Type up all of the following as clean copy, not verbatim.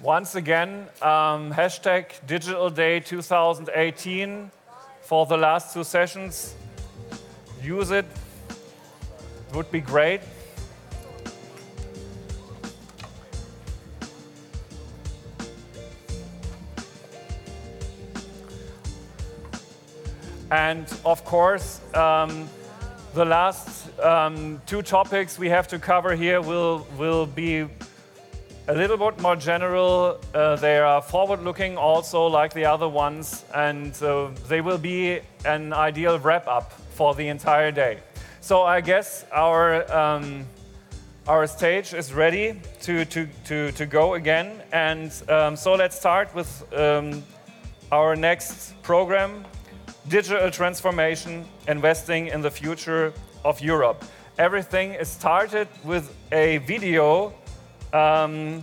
Once again, hashtag Digital Day 2018 for the last two sessions. Use it. It would be great. And of course, the last two topics we have to cover here will be a little bit more general. They are forward-looking also, like the other ones, and they will be an ideal wrap-up for the entire day. So I guess our stage is ready to go again, and so let's start with our next program. Digital transformation, investing in the future of Europe. Everything is started with a video Günther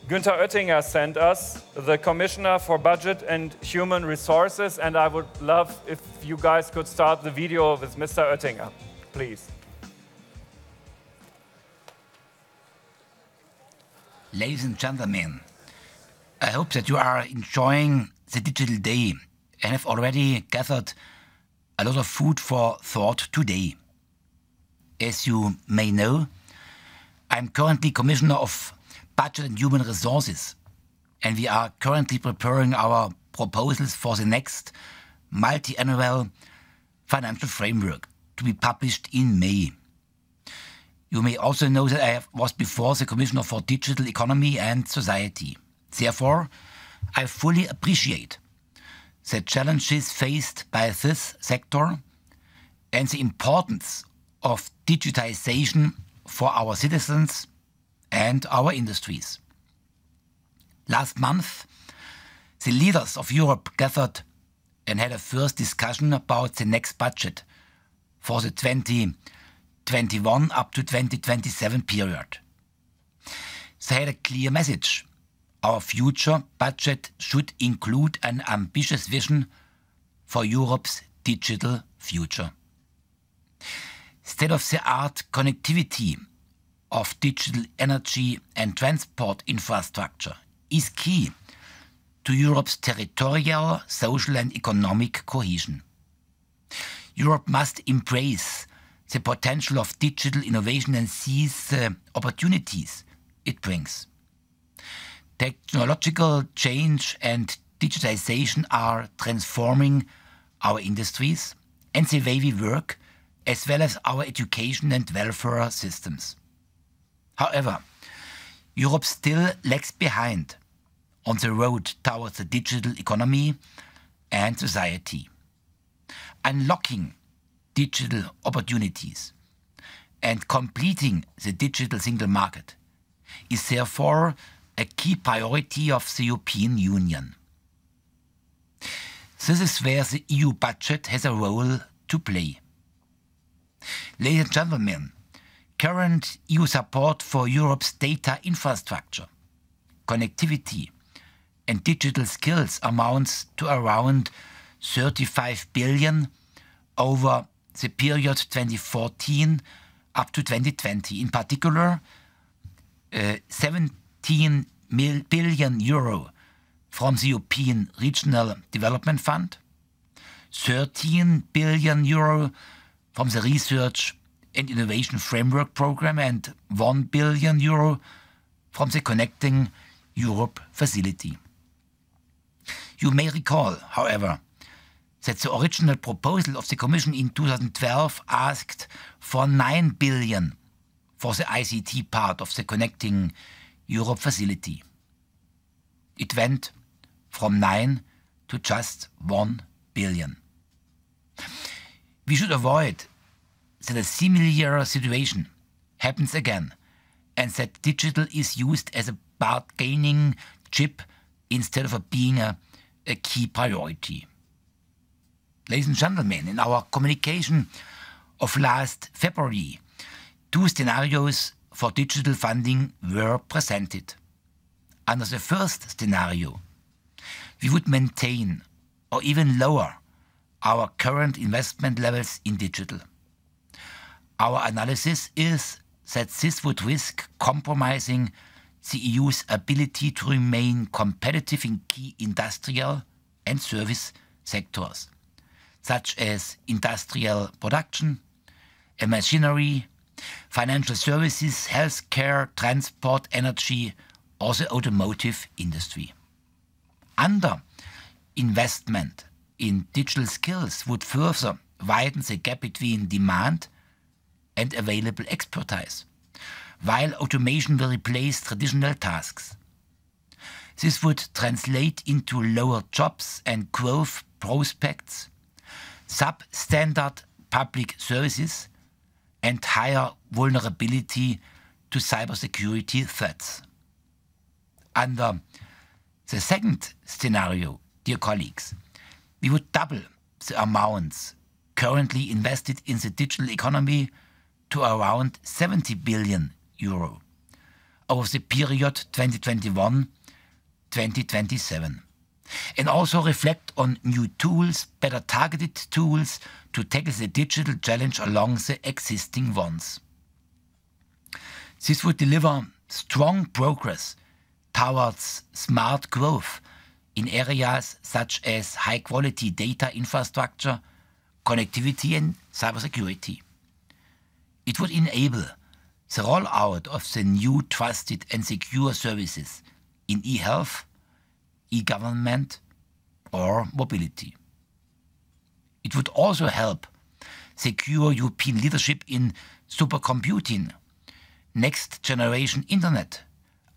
Oettinger sent us, the Commissioner for Budget and Human Resources, and I would love if you guys could start the video with Mr. Oettinger, please. Ladies and gentlemen, I hope that you are enjoying the Digital Day and have already gathered a lot of food for thought today. As you may know, I'm currently Commissioner of Budget and Human Resources, and we are currently preparing our proposals for the next multi-annual financial framework to be published in May. You may also know that I was before the Commissioner for Digital Economy and Society. Therefore, I fully appreciate the challenges faced by this sector and the importance of digitization for our citizens and our industries. Last month, the leaders of Europe gathered and had a first discussion about the next budget for the 2021 up to 2027 period. They had a clear message. Our future budget should include an ambitious vision for Europe's digital future. State-of-the-art connectivity of digital energy and transport infrastructure is key to Europe's territorial, social and economic cohesion. Europe must embrace the potential of digital innovation and seize the opportunities it brings. Technological change and digitization are transforming our industries and the way we work, as well as our education and welfare systems. However, Europe still lags behind on the road towards the digital economy and society. Unlocking digital opportunities and completing the digital single market is therefore a key priority of the European Union. This is where the EU budget has a role to play. Ladies and gentlemen, current EU support for Europe's data infrastructure, connectivity and digital skills amounts to around 35 billion over the period 2014 up to 2020. In particular, 17 billion euro from the European Regional Development Fund, 13 billion euro from the Research and Innovation Framework Programme and 1 billion euro from the Connecting Europe facility. You may recall, however, that the original proposal of the Commission in 2012 asked for 9 billion for the ICT part of the Connecting Europe facility. It went from 9 to just 1 billion. We should avoid that a similar situation happens again and that digital is used as a bargaining chip instead of being a key priority. Ladies and gentlemen, in our communication of last February, 2 scenarios for digital funding were presented. Under the first scenario, we would maintain or even lower our current investment levels in digital. Our analysis is that this would risk compromising the EU's ability to remain competitive in key industrial and service sectors, such as industrial production, machinery, financial services, healthcare, transport, energy, or the automotive industry. Investment in digital skills would further widen the gap between demand and available expertise, while automation will replace traditional tasks. This would translate into lower jobs and growth prospects, substandard public services, and higher vulnerability to cybersecurity threats. Under the second scenario, dear colleagues, we would double the amounts currently invested in the digital economy to around 70 billion euro over the period 2021-2027, and also reflect on new tools, better targeted tools to tackle the digital challenge along the existing ones. This would deliver strong progress towards smart growth in areas such as high-quality data infrastructure, connectivity and cybersecurity. It would enable the rollout of the new trusted and secure services in e-health, e-government or mobility. It would also help secure European leadership in supercomputing, next-generation internet,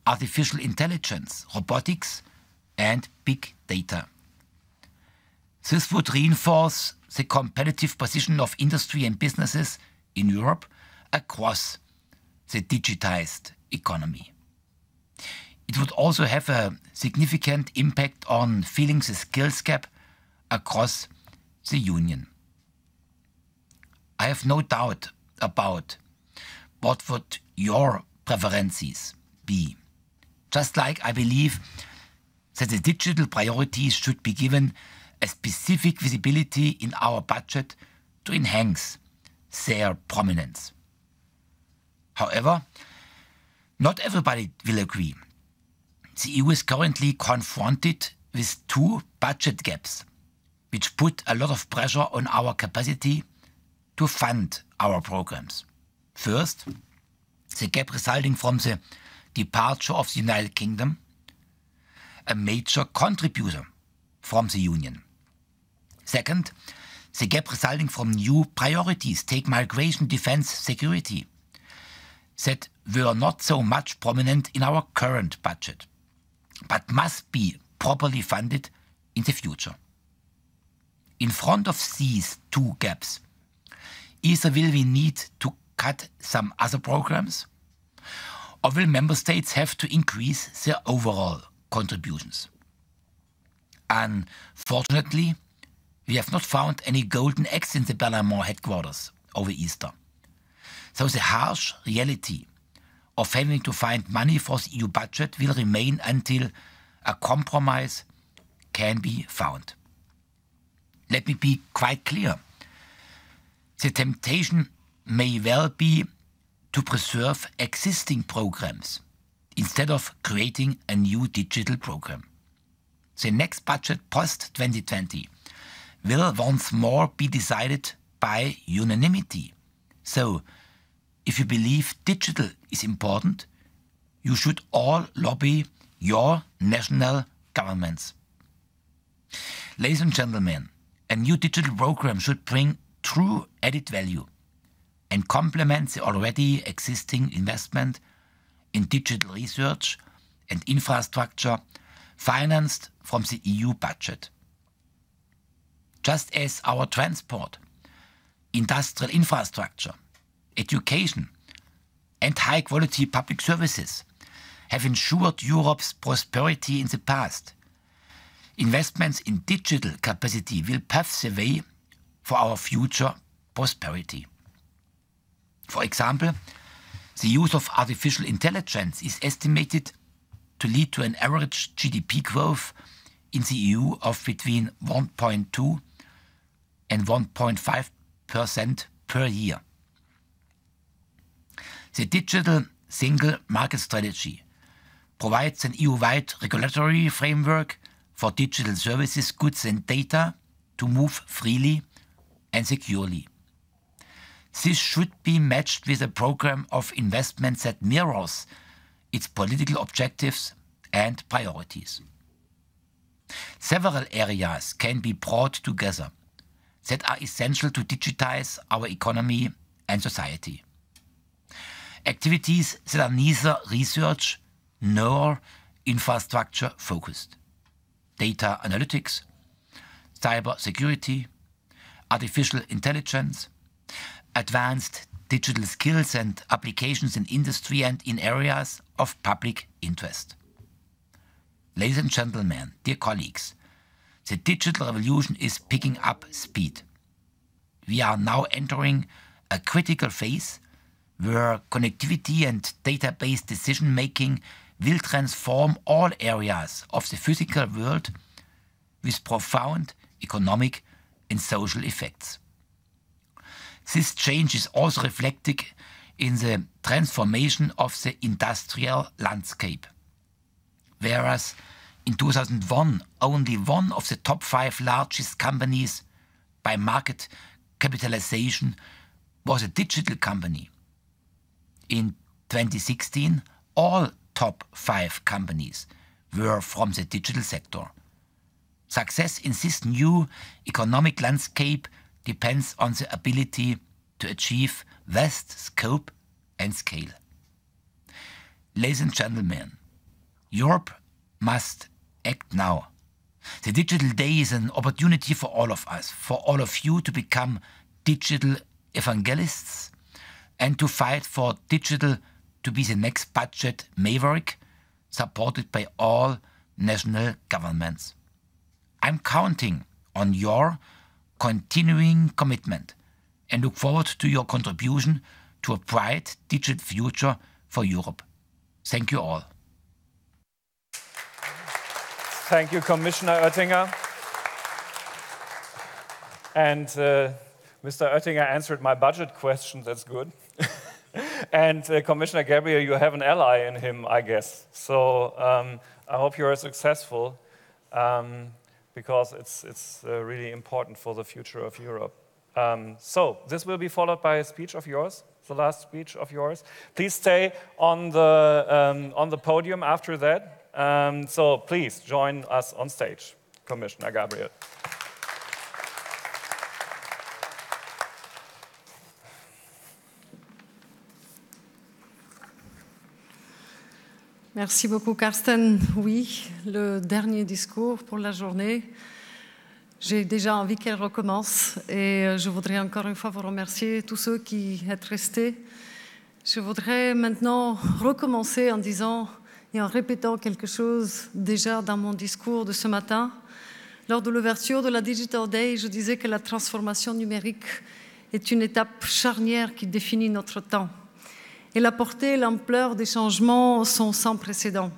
artificial intelligence, robotics and big data. This would reinforce the competitive position of industry and businesses in Europe across the digitized economy. It would also have a significant impact on filling the skills gap across the Union. I have no doubt about what would your preferences be. Just like I believe that the digital priorities should be given a specific visibility in our budget to enhance their prominence. However, not everybody will agree. The EU is currently confronted with two budget gaps, which put a lot of pressure on our capacity to fund our programs. First, the gap resulting from the departure of the United Kingdom, a major contributor from the Union. Second, the gap resulting from new priorities, take migration, defense, security, that were not so much prominent in our current budget, but must be properly funded in the future. In front of these two gaps, either will we need to cut some other programs, or will member states have to increase their overall contributions? Unfortunately, we have not found any golden eggs in the Berlaymont headquarters over Easter. So the harsh reality of having to find money for the EU budget will remain until a compromise can be found. Let me be quite clear. The temptation may well be to preserve existing programs instead of creating a new digital program. The next budget post-2020 will once more be decided by unanimity. So, if you believe digital is important, you should all lobby your national governments. Ladies and gentlemen, a new digital program should bring true added value and complement the already existing investment in digital research and infrastructure financed from the EU budget. Just as our transport, industrial infrastructure, education and high-quality public services have ensured Europe's prosperity in the past, investments in digital capacity will pave the way for our future prosperity. For example, the use of artificial intelligence is estimated to lead to an average GDP growth in the EU of between 1.2 and 1.5% per year. The digital single market strategy provides an EU-wide regulatory framework for digital services, goods and data to move freely and securely. This should be matched with a program of investments that mirrors its political objectives and priorities. Several areas can be brought together that are essential to digitize our economy and society. Activities that are neither research nor infrastructure focused. Data analytics, cyber security, artificial intelligence, advanced digital skills and applications in industry and in areas of public interest. Ladies and gentlemen, dear colleagues, the digital revolution is picking up speed. We are now entering a critical phase where connectivity and data-based decision-making will transform all areas of the physical world with profound economic and social effects. This change is also reflected in the transformation of the industrial landscape. Whereas in 2001, only one of the top 5 largest companies by market capitalization was a digital company. In 2016, all top 5 companies were from the digital sector. Success in this new economic landscape depends on the ability to achieve vast scope and scale. Ladies and gentlemen, Europe must act now. The Digital Day is an opportunity for all of us, for all of you to become digital evangelists and to fight for digital to be the next budget maverick supported by all national governments. I'm counting on your continuing commitment and look forward to your contribution to a bright digital future for Europe. Thank you all. Thank you, Commissioner Oettinger. And Mr. Oettinger answered my budget question, that's good. And Commissioner Gabriel, you have an ally in him, I guess. So I hope you're successful because it's really important for the future of Europe. So this will be followed by a speech of yours, the last speech of yours. Please stay on the podium after that. So please join us on stage, Commissioner Gabriel. Merci beaucoup, Carsten. Oui, le dernier discours pour la journée. J'ai déjà envie qu'elle recommence et je voudrais encore une fois vous remercier, tous ceux qui êtes restés. Je voudrais maintenant recommencer en disant et en répétant quelque chose déjà dans mon discours de ce matin. Lors de l'ouverture de la Digital Day, je disais que la transformation numérique est une étape charnière qui définit notre temps. Et la portée et l'ampleur des changements sont sans précédent.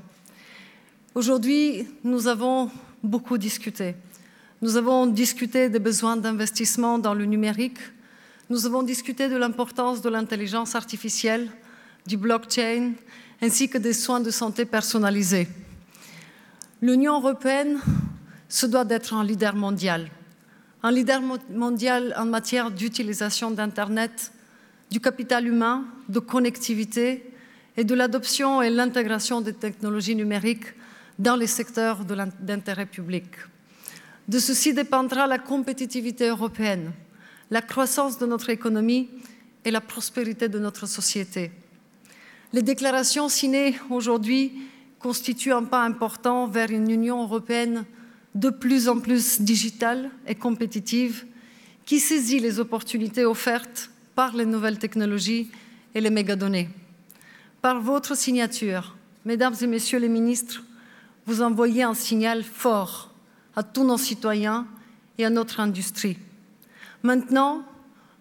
Aujourd'hui, nous avons beaucoup discuté. Nous avons discuté des besoins d'investissement dans le numérique. Nous avons discuté de l'importance de l'intelligence artificielle, du blockchain, ainsi que des soins de santé personnalisés. L'Union européenne se doit d'être un leader mondial en matière d'utilisation d'Internet, du capital humain, de connectivité et de l'adoption et l'intégration des technologies numériques dans les secteurs d'intérêt public. De ceci dépendra la compétitivité européenne, la croissance de notre économie et la prospérité de notre société. Les déclarations signées aujourd'hui constituent un pas important vers une Union européenne de plus en plus digitale et compétitive qui saisit les opportunités offertes par les nouvelles technologies et les mégadonnées. Par votre signature, mesdames et messieurs les ministres, vous envoyez un signal fort à tous nos citoyens et à notre industrie. Maintenant,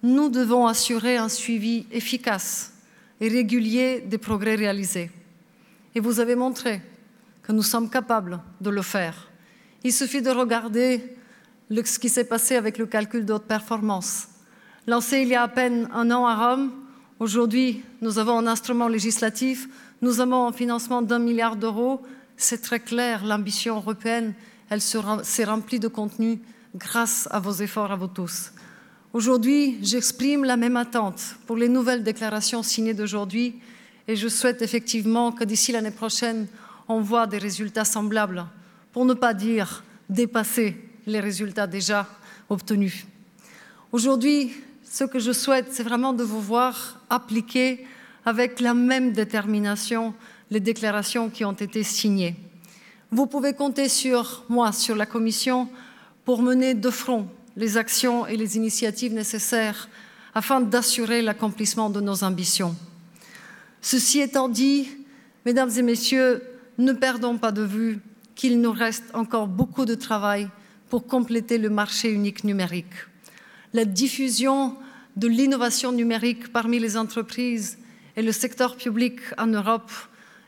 nous devons assurer un suivi efficace et régulier des progrès réalisés. Et vous avez montré que nous sommes capables de le faire. Il suffit de regarder ce qui s'est passé avec le calcul de haute performance. Lancé il y a à peine un an à Rome, aujourd'hui, nous avons un instrument législatif Nous avons un financement d'1 milliard d'euros. C'est très clair, l'ambition européenne, elle s'est remplie de contenu grâce à vos efforts, à vous tous. Aujourd'hui, j'exprime la même attente pour les nouvelles déclarations signées d'aujourd'hui et je souhaite effectivement que d'ici l'année prochaine, on voit des résultats semblables, pour ne pas dire dépasser les résultats déjà obtenus. Aujourd'hui, ce que je souhaite, c'est vraiment de vous voir appliquer avec la même détermination les déclarations qui ont été signées. Vous pouvez compter sur moi, sur la Commission, pour mener de front les actions et les initiatives nécessaires afin d'assurer l'accomplissement de nos ambitions. Ceci étant dit, mesdames et messieurs, ne perdons pas de vue qu'il nous reste encore beaucoup de travail pour compléter le marché unique numérique. La diffusion de l'innovation numérique parmi les entreprises et le secteur public en Europe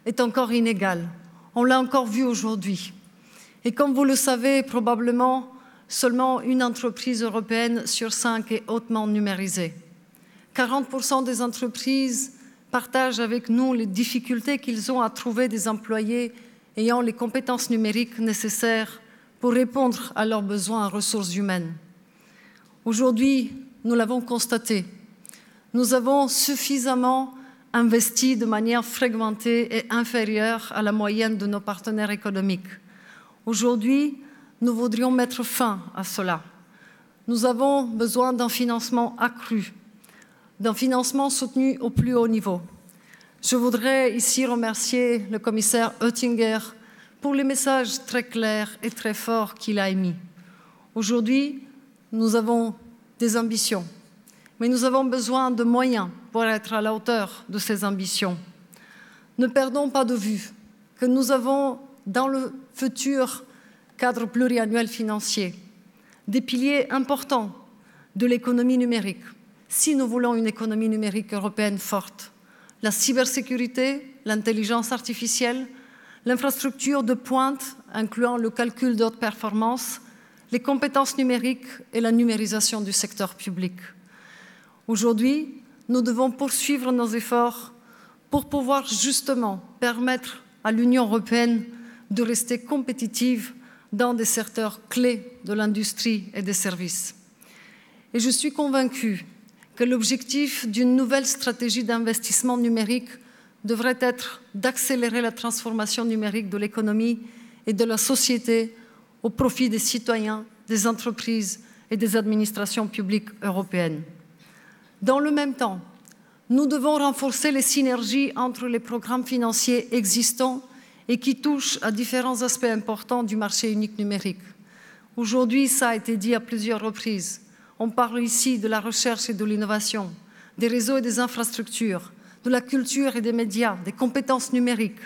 est encore inégale. On l'a encore vu aujourd'hui. Et comme vous le savez probablement, seulement une entreprise européenne sur 5 est hautement numérisée. 40% des entreprises partagent avec nous les difficultés qu'ils ont à trouver des employés ayant les compétences numériques nécessaires pour répondre à leurs besoins en ressources humaines. Aujourd'hui, nous l'avons constaté, nous avons suffisamment investi de manière fragmentée et inférieure à la moyenne de nos partenaires économiques. Aujourd'hui, nous voudrions mettre fin à cela. Nous avons besoin d'un financement accru, d'un financement soutenu au plus haut niveau. Je voudrais ici remercier le commissaire Oettinger pour les messages très clairs et très forts qu'il a émis. Aujourd'hui, nous avons des ambitions, mais nous avons besoin de moyens pour être à la hauteur de ces ambitions. Ne perdons pas de vue que nous avons dans le futur cadre pluriannuel financier des piliers importants de l'économie numérique. Si nous voulons une économie numérique européenne forte, la cybersécurité, l'intelligence artificielle, l'infrastructure de pointe, incluant le calcul de haute performance, les compétences numériques et la numérisation du secteur public. Aujourd'hui, nous devons poursuivre nos efforts pour pouvoir justement permettre à l'Union européenne de rester compétitive dans des secteurs clés de l'industrie et des services. Et je suis convaincue que l'objectif d'une nouvelle stratégie d'investissement numérique devrait être d'accélérer la transformation numérique de l'économie et de la société au profit des citoyens, des entreprises et des administrations publiques européennes. Dans le même temps, nous devons renforcer les synergies entre les programmes financiers existants et qui touchent à différents aspects importants du marché unique numérique. Aujourd'hui, ça a été dit à plusieurs reprises. On parle ici de la recherche et de l'innovation, des réseaux et des infrastructures, de la culture et des médias, des compétences numériques.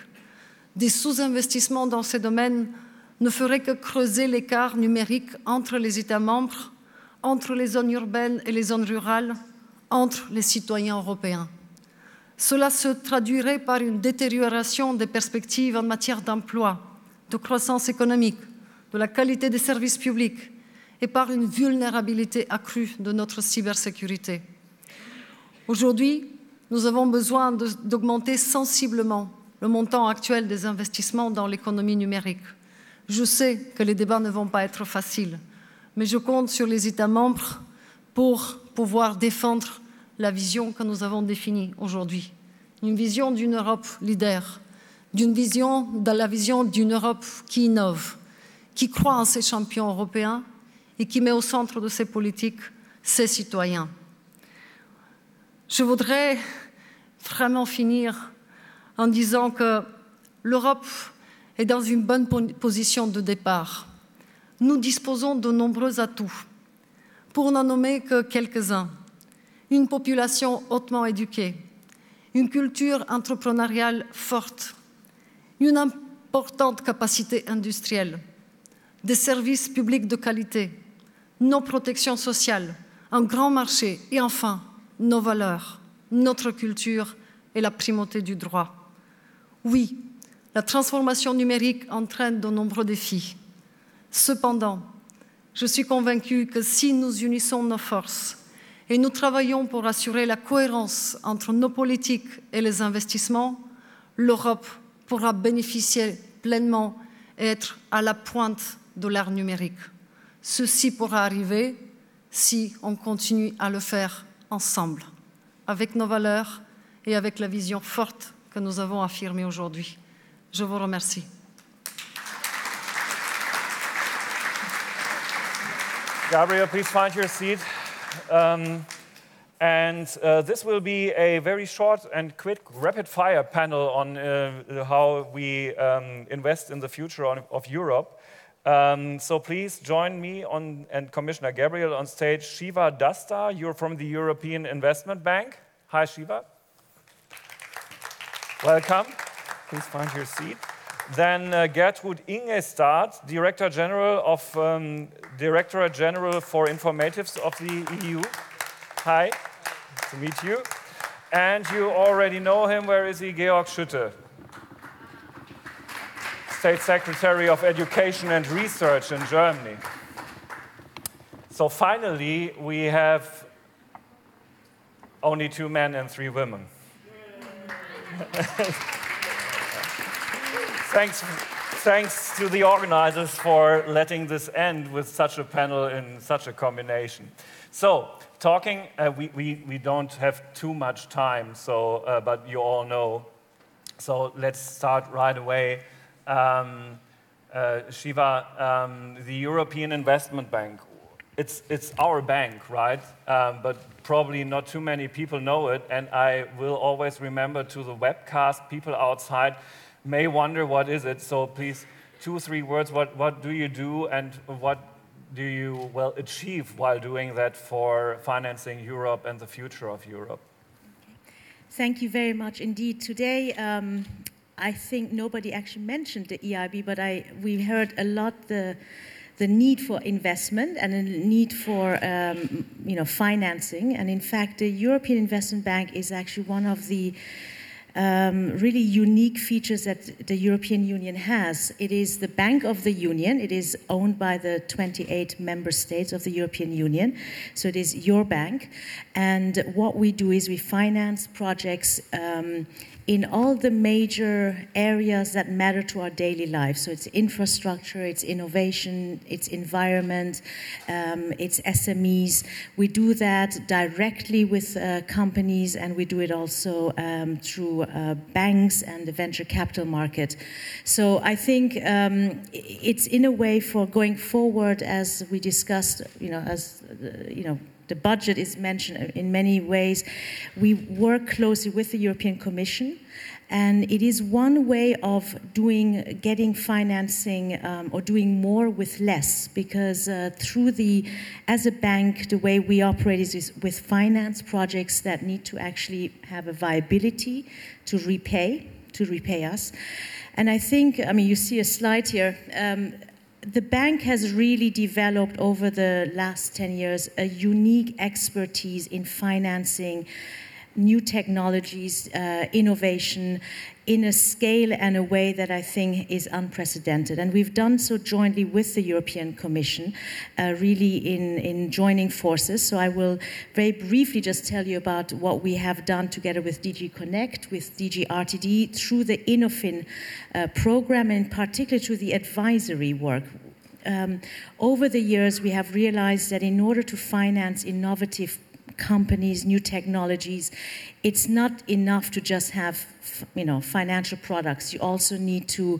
Des sous-investissements dans ces domaines ne feraient que creuser l'écart numérique entre les États membres, entre les zones urbaines et les zones rurales, entre les citoyens européens. Cela se traduirait par une détérioration des perspectives en matière d'emploi, de croissance économique, de la qualité des services publics et par une vulnérabilité accrue de notre cybersécurité. Aujourd'hui, nous avons besoin d'augmenter sensiblement le montant actuel des investissements dans l'économie numérique. Je sais que les débats ne vont pas être faciles, mais je compte sur les États membres pour pouvoir défendre la vision que nous avons définie aujourd'hui. Une vision d'une Europe leader, la vision d'une Europe qui innove, qui croit en ses champions européens et qui met au centre de ses politiques ses citoyens. Je voudrais vraiment finir en disant que l'Europe est dans une bonne position de départ. Nous disposons de nombreux atouts. Pour n'en nommer que quelques-uns, une population hautement éduquée, une culture entrepreneuriale forte, une importante capacité industrielle, des services publics de qualité, nos protections sociales, un grand marché et enfin nos valeurs, notre culture et la primauté du droit. Oui, la transformation numérique entraîne de nombreux défis. Cependant, je suis convaincue que si nous unissons nos forces et nous travaillons pour assurer la cohérence entre nos politiques et les investissements, l'Europe pourra bénéficier pleinement et être à la pointe de l'ère numérique. Ceci pourra arriver si on continue à le faire ensemble, avec nos valeurs et avec la vision forte que nous avons affirmée aujourd'hui. Je vous remercie. Gabriel, please find your seat. This will be a very short and quick rapid-fire panel on how we invest in the future of Europe. So please join me and Commissioner Gabriel on stage. Shiva Dustdar, you're from the European Investment Bank. Hi, Shiva. Welcome. Please find your seat. Then Gertrud Ingestad, Director General of Directorate General for Informatics of the EU. Hi, nice to meet you. And you already know him. Where is he? Georg Schütte, State Secretary of Education and Research in Germany. So finally, we have only 2 men and 3 women. Thanks to the organizers for letting this end with such a panel in such a combination. So, talking, we don't have too much time, so, but you all know. So let's start right away. Shiva, the European Investment Bank, it's our bank, right? But probably not too many people know it, and I will always remember to the webcast, people outside may wonder what is it, so please, 2 or 3 words, what do you do and what do you achieve while doing that for financing Europe and the future of Europe? Thank you very much indeed. Today, I think nobody actually mentioned the EIB, but we heard a lot the need for investment and a need for financing. And in fact, the European Investment Bank is actually one of the really unique features that the European Union has. It is the Bank of the Union. It is owned by the 28 member states of the European Union. So it is your bank. And what we do is we finance projects in all the major areas that matter to our daily life. So it's infrastructure, it's innovation, it's environment, it's SMEs. We do that directly with companies, and we do it also through banks and the venture capital market. So I think it's in a way for going forward, as we discussed, the budget is mentioned in many ways. We work closely with the European Commission, and it is one way of getting financing or doing more with less, because as a bank, the way we operate is with finance projects that need to actually have a viability to repay us. And I think, you see a slide here. The bank has really developed over the last 10 years a unique expertise in financing new technologies, innovation, in a scale and a way that I think is unprecedented. And we've done so jointly with the European Commission, really in joining forces. So I will very briefly just tell you about what we have done together with DG Connect, with DG RTD, through the Innofin program, and in particular through the advisory work. Over the years, we have realized that in order to finance innovative companies, new technologies, it's not enough to just have, financial products. You also need to,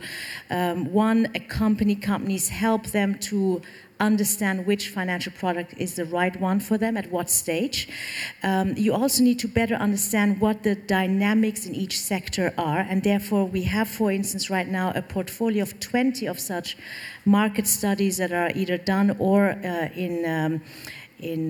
companies help them to understand which financial product is the right one for them at what stage. You also need to better understand what the dynamics in each sector are, and therefore we have, for instance, right now a portfolio of 20 of such market studies that are either done or in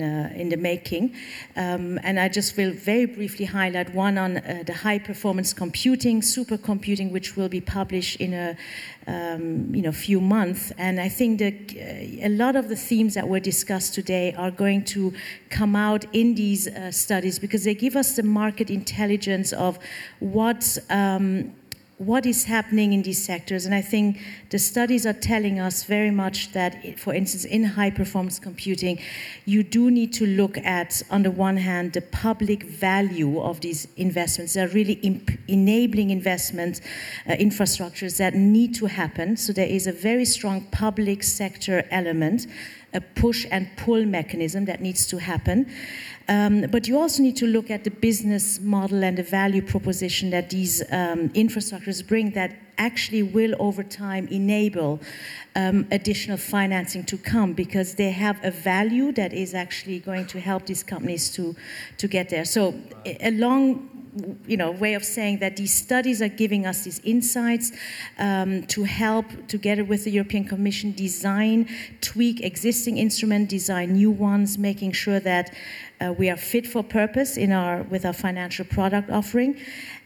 the making. And I just will very briefly highlight one on the high-performance computing, supercomputing, which will be published in a few months. And I think that a lot of the themes that were discussed today are going to come out in these studies, because they give us the market intelligence of what what is happening in these sectors. And I think the studies are telling us very much that, for instance, in high-performance computing, you do need to look at, on the one hand, the public value of these investments. They're really enabling investment infrastructures that need to happen. So there is a very strong public sector element, a push and pull mechanism that needs to happen. But you also need to look at the business model and the value proposition that these infrastructures bring that actually will, over time, enable additional financing to come, because they have a value that is actually going to help these companies to get there. So a long way of saying that these studies are giving us these insights to help, together with the European Commission, design, tweak existing instruments, design new ones, making sure that we are fit for purpose with our financial product offering,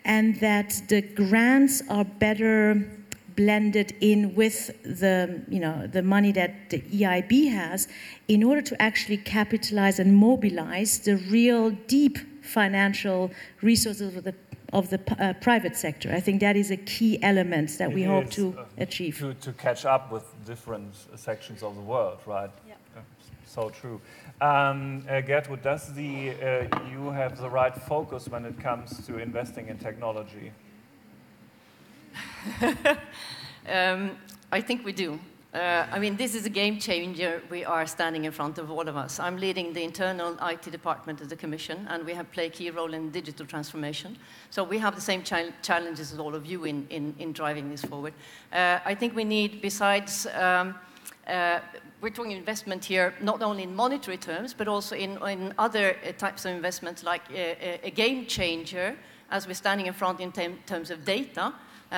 and that the grants are better blended in with the money that the EIB has, in order to actually capitalize and mobilize the real deep financial resources of the private sector. I think that is a key element that we hope to achieve. To catch up with different sections of the world, right? Yeah. So true. Gertrud, does you have the right focus when it comes to investing in technology? I think we do. I mean, this is a game changer. We are standing in front of all of us. I'm leading the internal IT department of the Commission, and we have played a key role in digital transformation. So we have the same challenges as all of you in driving this forward. I think we need, besides, we're talking investment here, not only in monetary terms, but also in other types of investments, like a game changer, as we're standing in front in terms of data.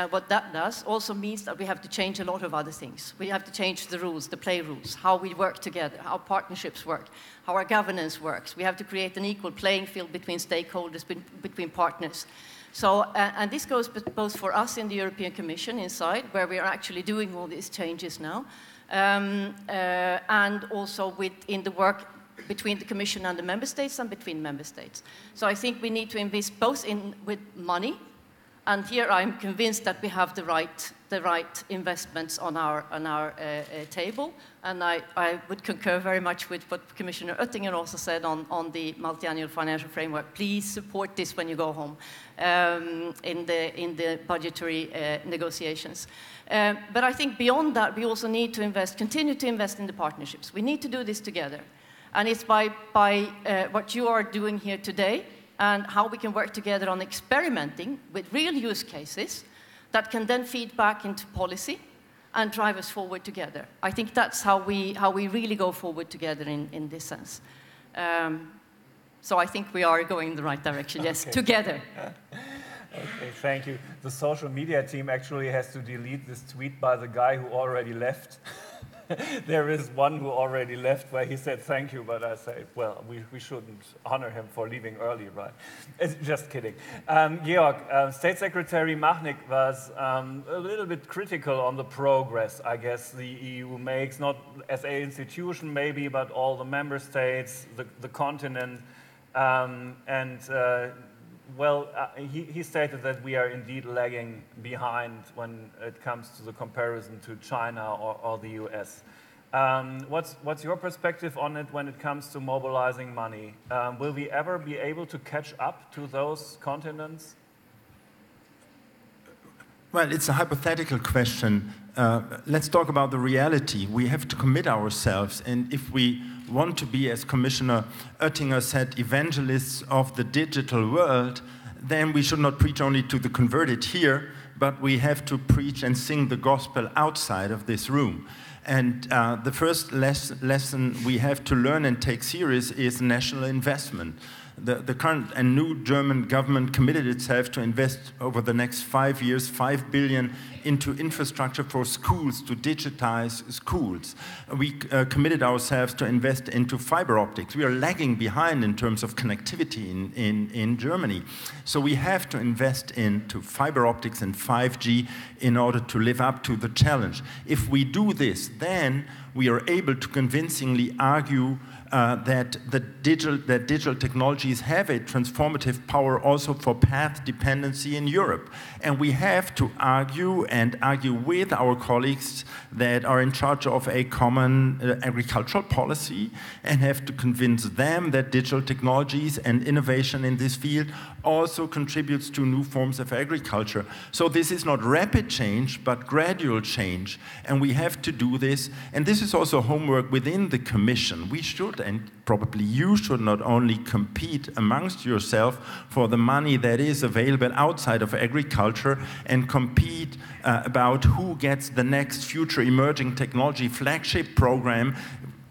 What that does also means that we have to change a lot of other things. We have to change the rules, the play rules, how we work together, how partnerships work, how our governance works. We have to create an equal playing field between stakeholders, between partners. So, and this goes both for us in the European Commission inside, where we are actually doing all these changes now, and also in the work between the Commission and the Member States and between Member States. So I think we need to invest both with money. And here I'm convinced that we have the right investments on our table. And I would concur very much with what Commissioner Oettinger also said on the multi-annual financial framework. Please support this when you go home in the budgetary negotiations. But I think beyond that, we also need to continue to invest in the partnerships. We need to do this together. And it's by what you are doing here today, and how we can work together on experimenting with real use cases that can then feed back into policy and drive us forward together. I think that's how we really go forward together in this sense. So I think we are going in the right direction, yes, okay. Together. Okay, thank you. The social media team actually has to delete this tweet by the guy who already left. There is one who already left where he said thank you, but I say, well, we shouldn't honor him for leaving early, right? Just kidding. Georg, State Secretary Machnik was a little bit critical on the progress, I guess, the EU makes, not as an institution maybe, but all the member states, the continent, he stated that we are indeed lagging behind when it comes to the comparison to China or the US. What's your perspective on it when it comes to mobilizing money? Will we ever be able to catch up to those continents? Well, it's a hypothetical question. Let's talk about the reality. We have to commit ourselves, and if we want to be, as Commissioner Oettinger said, evangelists of the digital world, then we should not preach only to the converted here, but we have to preach and sing the gospel outside of this room. And the first lesson we have to learn and take serious is national investment. The current and new German government committed itself to invest over the next 5 years 5 billion into infrastructure for schools, to digitize schools. We committed ourselves to invest into fiber optics. We are lagging behind in terms of connectivity in Germany. So we have to invest into fiber optics and 5G in order to live up to the challenge. If we do this, then we are able to convincingly argue that digital technologies have a transformative power also for path dependency in Europe. And we have to argue with our colleagues that are in charge of a common agricultural policy, and have to convince them that digital technologies and innovation in this field also contributes to new forms of agriculture. So this is not rapid change, but gradual change, and we have to do this. And this is also homework within the Commission. We should, and probably you should, not only compete amongst yourself for the money that is available outside of agriculture, and compete about who gets the next future emerging technology flagship program.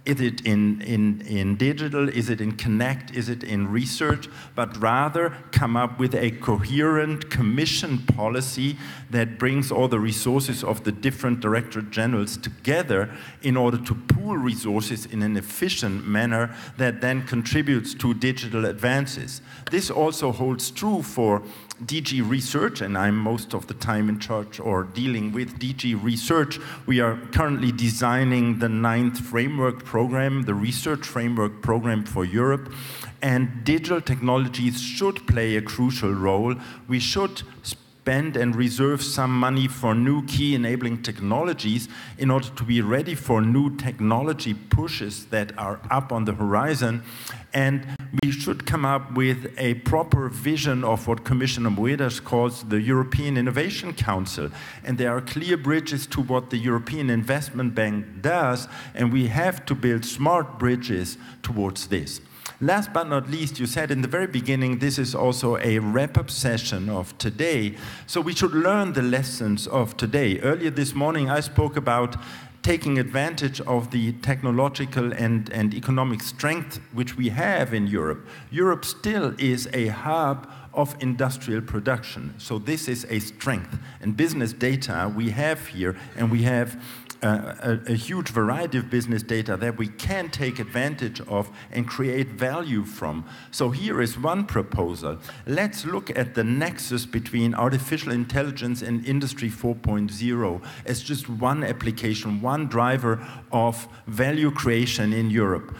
Is it in digital? Is it in Connect? Is it in research? But rather come up with a coherent Commission policy that brings all the resources of the different Directorate Generals together in order to pool resources in an efficient manner that then contributes to digital advances. This also holds true for DG Research, and I'm most of the time in charge or dealing with DG Research. We are currently designing the 9th framework program, the research framework program for Europe, and digital technologies should play a crucial role. We should spend and reserve some money for new key enabling technologies in order to be ready for new technology pushes that are up on the horizon. And we should come up with a proper vision of what Commissioner Moedas calls the European Innovation Council. And there are clear bridges to what the European Investment Bank does, and we have to build smart bridges towards this. Last but not least, you said in the very beginning, this is also a wrap-up session of today. So we should learn the lessons of today. Earlier this morning, I spoke about taking advantage of the technological and economic strength which we have in Europe. Europe still is a hub of industrial production. So this is a strength. And business data we have here, and we have a huge variety of business data that we can take advantage of and create value from. So here is one proposal. Let's look at the nexus between artificial intelligence and Industry 4.0 as just one application, one driver of value creation in Europe.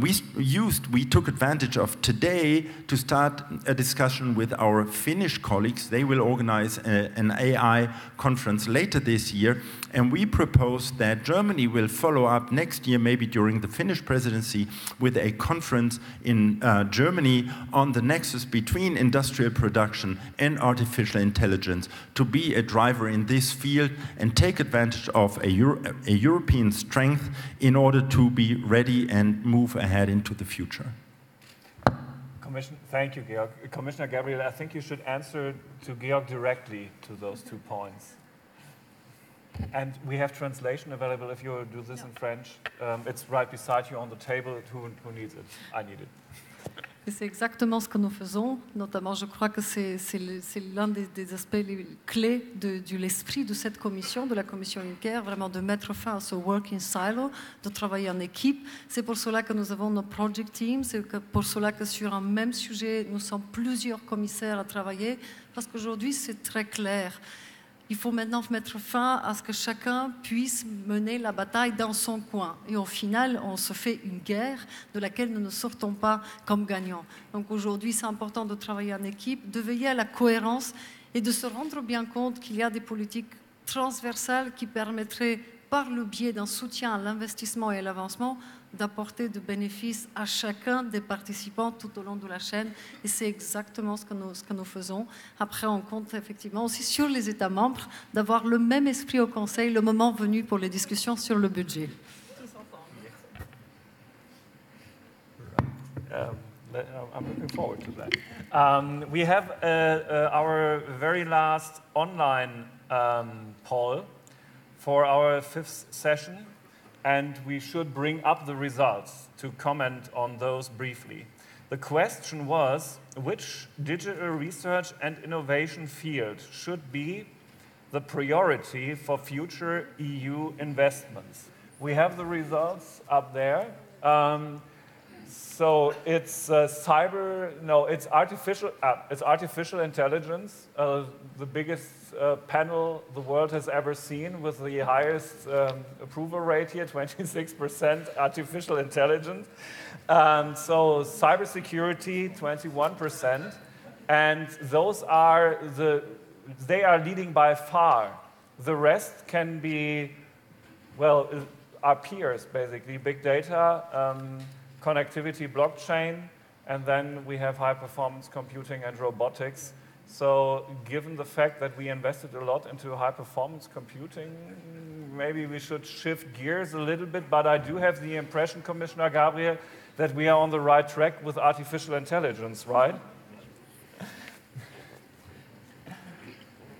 We took advantage of today to start a discussion with our Finnish colleagues. They will organize an AI conference later this year, and we propose that Germany will follow up next year, maybe during the Finnish presidency, with a conference in Germany on the nexus between industrial production and artificial intelligence to be a driver in this field and take advantage of a European strength in order to be ready and move ahead into the future. Thank you, Georg. Commissioner Gabriel, I think you should answer to Georg directly to those 2 points. And we have translation available if you do this in French. It's right beside you on the table. Who needs it? I need it. Et c'est exactement ce que nous faisons. Notamment, je crois que c'est l'un des aspects les clés de l'esprit de cette commission, de la commission Juncker, vraiment de mettre fin à ce work in silo, de travailler en équipe. C'est pour cela que nous avons nos project teams, c'est pour cela que sur un même sujet, nous sommes plusieurs commissaires à travailler, parce qu'aujourd'hui, c'est très clair. Il faut maintenant mettre fin à ce que chacun puisse mener la bataille dans son coin. Et au final, on se fait une guerre de laquelle nous ne sortons pas comme gagnants. Donc aujourd'hui, c'est important de travailler en équipe, de veiller à la cohérence et de se rendre bien compte qu'il y a des politiques transversales qui permettraient, par le biais d'un soutien à l'investissement et à l'avancement, d'apporter de bénéfices à chacun des participants tout au long de la chaîne. Et c'est exactement ce que nous faisons. Après, on compte effectivement aussi sur les États membres d'avoir le même esprit au Conseil le moment venu pour les discussions sur le budget. I'm looking forward to that. We have our very last online poll for our 5th session, and we should bring up the results to comment on those briefly. The question was, which digital research and innovation field should be the priority for future EU investments? We have the results up there. So it's it's artificial intelligence, the biggest panel the world has ever seen, with the highest approval rate here, 26% artificial intelligence. So cybersecurity, 21%. And those are they are leading by far. The rest can be, well, our peers, basically, big data, connectivity, blockchain, and then we have high-performance computing and robotics. So given the fact that we invested a lot into high-performance computing, maybe we should shift gears a little bit, but I do have the impression, Commissioner Gabriel, that we are on the right track with artificial intelligence, right?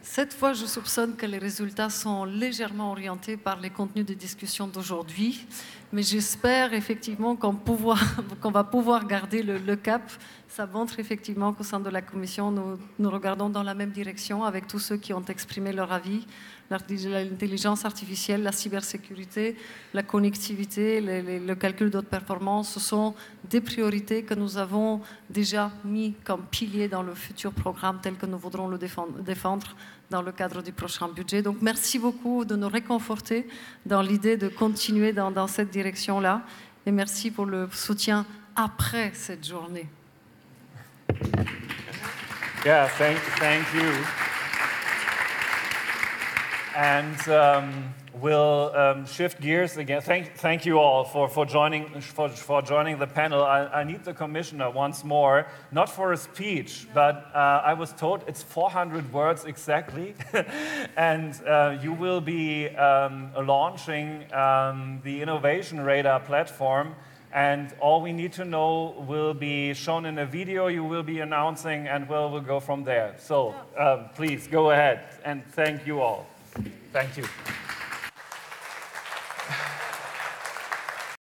Cette fois, je soupçonne que les résultats sont légèrement orientés par les contenus des discussions d'aujourd'hui, mais j'espère effectivement qu'on va pouvoir garder le cap. Ça montre effectivement qu'au sein de la Commission, nous regardons dans la même direction avec tous ceux qui ont exprimé leur avis. L'intelligence artificielle, la cybersécurité, la connectivité, le calcul de haute performance, ce sont des priorités que nous avons déjà mis comme piliers dans le futur programme tel que nous voudrons le défendre dans le cadre du prochain budget. Donc merci beaucoup de nous réconforter dans l'idée de continuer dans cette direction-là et merci pour le soutien après cette journée. Yeah, thank you. And we'll shift gears again. Thank you all for joining the panel. I need the commissioner once more, not for a speech, but I was told it's 400 words exactly, and you will be launching the Innovation Radar platform. And all we need to know will be shown in a video you will be announcing, and we'll go from there. So please go ahead, and thank you all. Thank you.